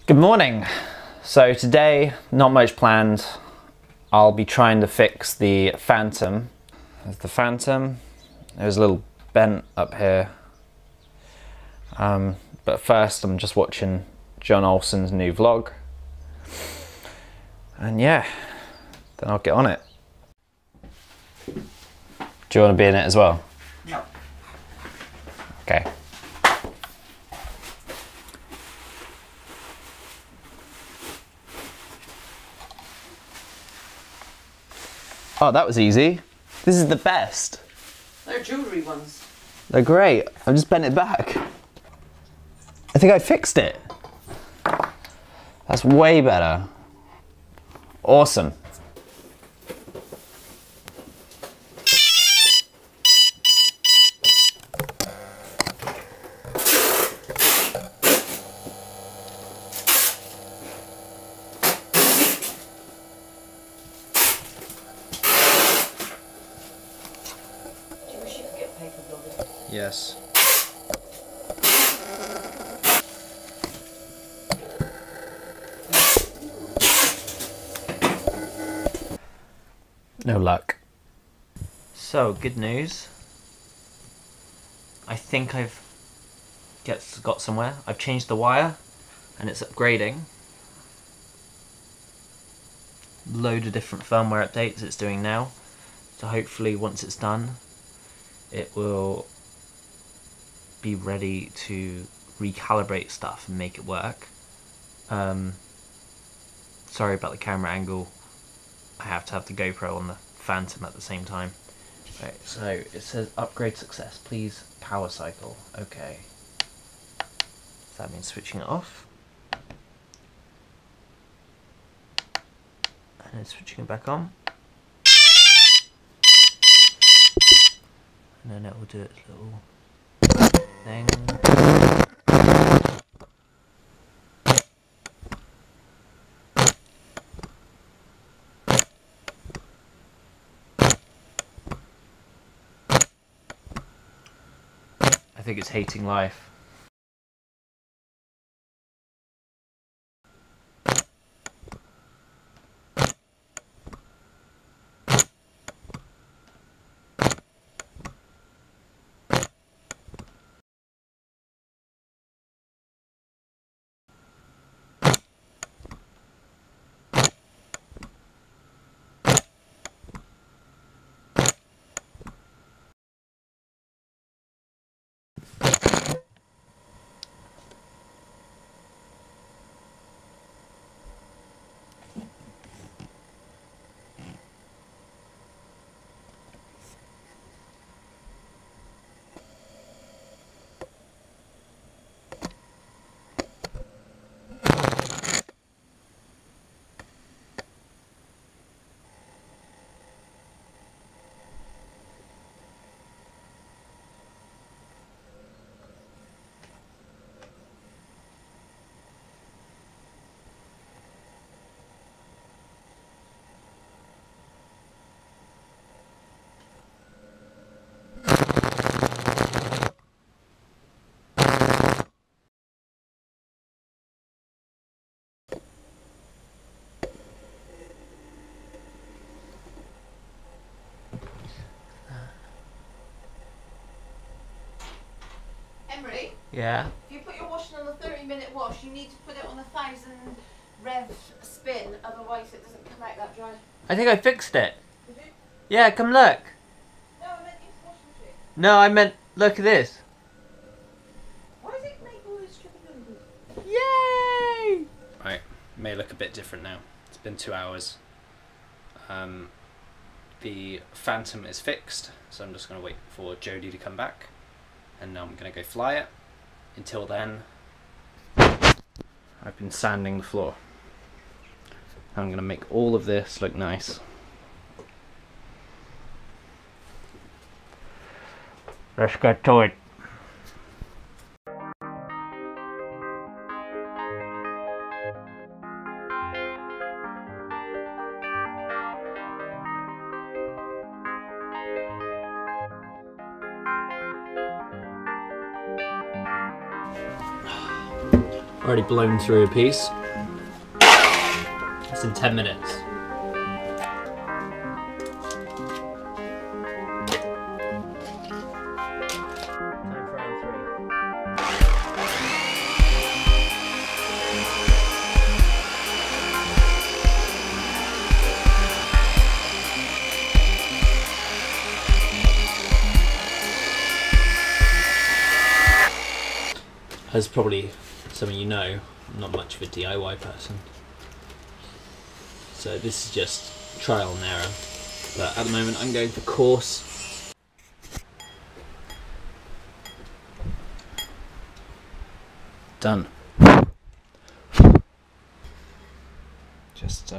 Good morning. So today, not much planned. I'll be trying to fix the Phantom. There's the Phantom. There's a little bent up here. But first I'm just watching John Olsen's new vlog. And yeah, then I'll get on it. Do you want to be in it as well? No. Okay. Oh, that was easy. This is the best. They're jewellery ones. They're great. I've just bent it back. I think I fixed it. That's way better. Awesome. Yes. No luck. So, good news. I think I've got somewhere. I've changed the wire and it's upgrading. Load of different firmware updates it's doing now. So hopefully once it's done, it will be ready to recalibrate stuff and make it work. Sorry about the camera angle. I have to have the GoPro on the Phantom at the same time. Right, so it says upgrade success, please power cycle. Okay. So that means switching it off. And then switching it back on. And then it will do its little thing. I think it's hating life. Emery, Yeah. if you put your washing on a 30-minute wash, you need to put it on 1,000 rev spin, otherwise it doesn't come out that dry. I think I fixed it. Did you? Yeah, come look. No, I meant use the washing machine. No, I meant look at this. Why does it make all this tripping? Yay! Right, may look a bit different now. It's been 2 hours. The Phantom is fixed, so I'm just going to wait for Jodie to come back. And now I'm going to go fly it. Until then, I've been sanding the floor. I'm going to make all of this look nice. Let's get to it. Already blown through a piece. It's in 10 minutes. Time for round 3. As probably some of you know, I'm not much of a DIY person. So this is just trial and error. But at the moment I'm going for coarse. Done. Just